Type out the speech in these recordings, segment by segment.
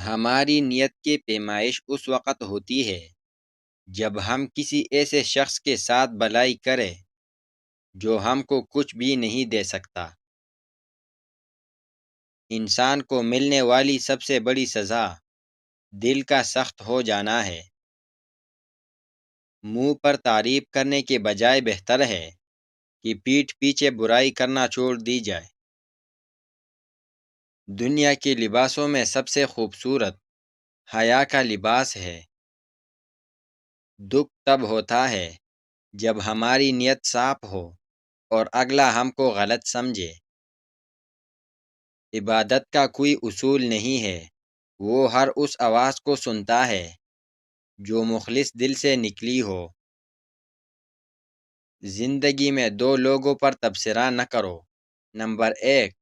ہماری نیت کی پیمائش اس وقت ہوتی ہے جب ہم کسی ایسے شخص کے ساتھ بھلائی کریں جو ہم کو کچھ بھی نہیں دے سکتا۔ انسان کو ملنے والی سب سے بڑی سزا دل کا سخت ہو جانا ہے۔ منہ پر تعریف کرنے کے بجائے بہتر ہے کہ پیٹھ پیچھے برائی کرنا چھوڑ دی جائے۔ دنیا کے لباسوں میں سب سے خوبصورت حیا کا لباس ہے۔ دکھ تب ہوتا ہے جب ہماری نیت صاف ہو اور اگلا ہم کو غلط سمجھے۔ عبادت کا کوئی اصول نہیں ہے، وہ ہر اس آواز کو سنتا ہے جو مخلص دل سے نکلی ہو۔ زندگی میں دو لوگوں پر تبصرہ نہ کرو، نمبر 1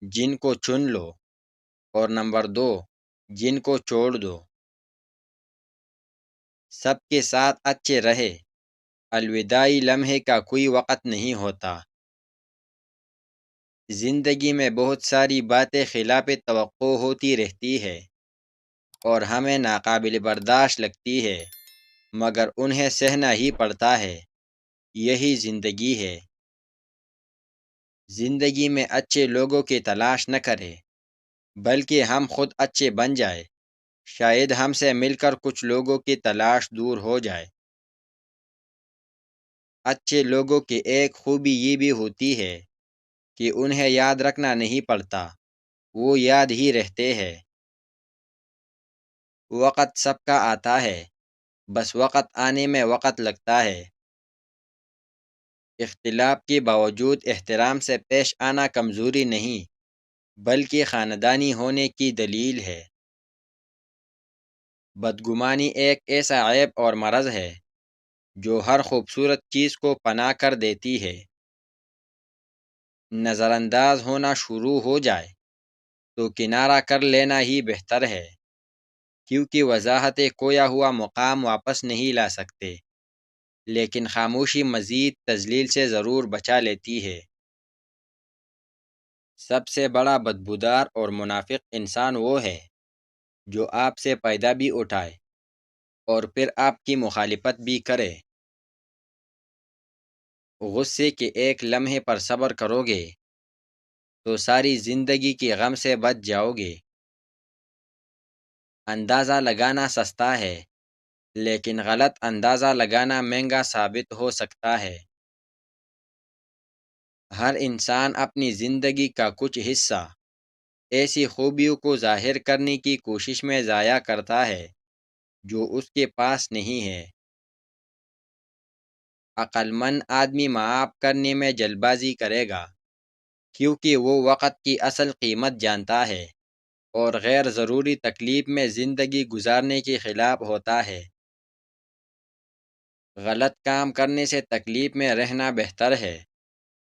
جن کو چن لو اور نمبر 2 جن کو چھوڑ دو۔ سب کے ساتھ اچھے رہے، الوداعی لمحے کا کوئی وقت نہیں ہوتا۔ زندگی میں بہت ساری باتیں خلاف توقع ہوتی رہتی ہے اور ہمیں ناقابل برداشت لگتی ہے، مگر انہیں سہنا ہی پڑتا ہے۔ یہی زندگی ہے۔ زندگی میں اچھے لوگوں کی تلاش نہ کرے، بلکہ ہم خود اچھے بن جائے۔ شاید ہم سے مل کر کچھ لوگوں کی تلاش دور ہو جائے۔ اچھے لوگوں کی ایک خوبی یہ بھی ہوتی ہے کہ انہیں یاد رکھنا نہیں پڑتا، وہ یاد ہی رہتے ہیں۔ وقت سب کا آتا ہے، بس وقت آنے میں وقت لگتا ہے۔ اختلاف کے باوجود احترام سے پیش آنا کمزوری نہیں، بلکہ خاندانی ہونے کی دلیل ہے۔ بدگمانی ایک ایسا عیب اور مرض ہے جو ہر خوبصورت چیز کو پناہ کر دیتی ہے۔ نظر انداز ہونا شروع ہو جائے تو کنارہ کر لینا ہی بہتر ہے، کیونکہ وضاحت کھویا ہوا مقام واپس نہیں لا سکتے، لیکن خاموشی مزید تذلیل سے ضرور بچا لیتی ہے۔ سب سے بڑا بدبودار اور منافق انسان وہ ہے جو آپ سے فائدہ بھی اٹھائے اور پھر آپ کی مخالفت بھی کرے۔ غصے کے ایک لمحے پر صبر کرو گے تو ساری زندگی کے غم سے بچ جاؤ گے۔ اندازہ لگانا سستا ہے، لیکن غلط اندازہ لگانا مہنگا ثابت ہو سکتا ہے۔ ہر انسان اپنی زندگی کا کچھ حصہ ایسی خوبیوں کو ظاہر کرنے کی کوشش میں ضائع کرتا ہے جو اس کے پاس نہیں ہے۔ عقل مند آدمی معاف کرنے میں جلد بازی کرے گا، کیونکہ وہ وقت کی اصل قیمت جانتا ہے اور غیر ضروری تکلیف میں زندگی گزارنے کے خلاف ہوتا ہے۔ غلط کام کرنے سے تکلیف میں رہنا بہتر ہے،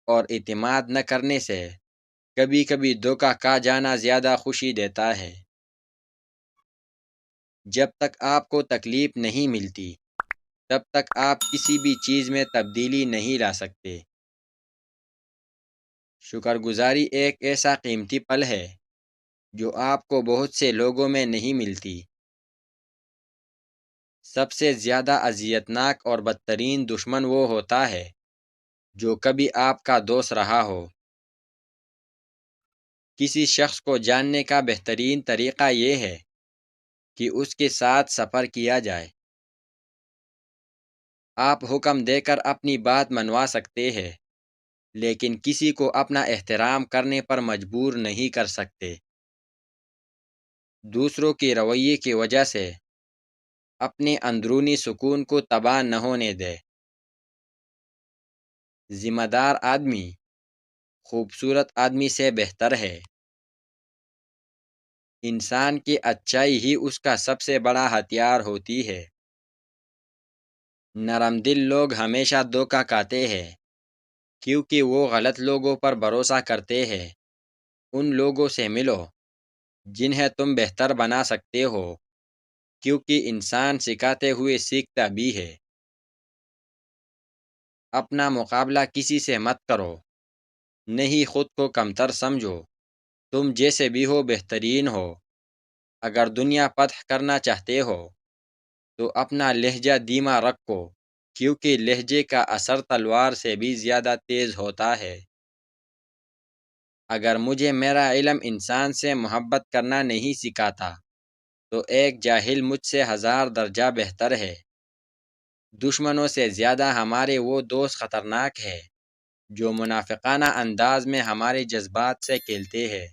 اور اعتماد نہ کرنے سے کبھی کبھی دھوکہ کھا جانا زیادہ خوشی دیتا ہے۔ جب تک آپ کو تکلیف نہیں ملتی، تب تک آپ کسی بھی چیز میں تبدیلی نہیں لا سکتے۔ شکر گزاری ایک ایسا قیمتی پل ہے جو آپ کو بہت سے لوگوں میں نہیں ملتی۔ سب سے زیادہ اذیتناک اور بدترین دشمن وہ ہوتا ہے جو کبھی آپ کا دوست رہا ہو۔ کسی شخص کو جاننے کا بہترین طریقہ یہ ہے کہ اس کے ساتھ سفر کیا جائے۔ آپ حکم دے کر اپنی بات منوا سکتے ہیں، لیکن کسی کو اپنا احترام کرنے پر مجبور نہیں کر سکتے۔ دوسروں کے رویے کی وجہ سے اپنے اندرونی سکون کو تباہ نہ ہونے دے۔ ذمہ دار آدمی خوبصورت آدمی سے بہتر ہے۔ انسان کی اچھائی ہی اس کا سب سے بڑا ہتھیار ہوتی ہے۔ نرم دل لوگ ہمیشہ دھوکہ کھاتے ہیں، کیونکہ وہ غلط لوگوں پر بھروسہ کرتے ہیں۔ ان لوگوں سے ملو جنہیں تم بہتر بنا سکتے ہو، کیونکہ انسان سکھاتے ہوئے سیکھتا بھی ہے۔ اپنا مقابلہ کسی سے مت کرو، نہیں خود کو کمتر سمجھو۔ تم جیسے بھی ہو بہترین ہو۔ اگر دنیا فتح کرنا چاہتے ہو تو اپنا لہجہ دھیما رکھو، کیونکہ لہجے کا اثر تلوار سے بھی زیادہ تیز ہوتا ہے۔ اگر مجھے میرا علم انسان سے محبت کرنا نہیں سکھاتا تو ایک جاہل مجھ سے 1000 درجہ بہتر ہے۔ دشمنوں سے زیادہ ہمارے وہ دوست خطرناک ہیں جو منافقانہ انداز میں ہمارے جذبات سے کھیلتے ہیں۔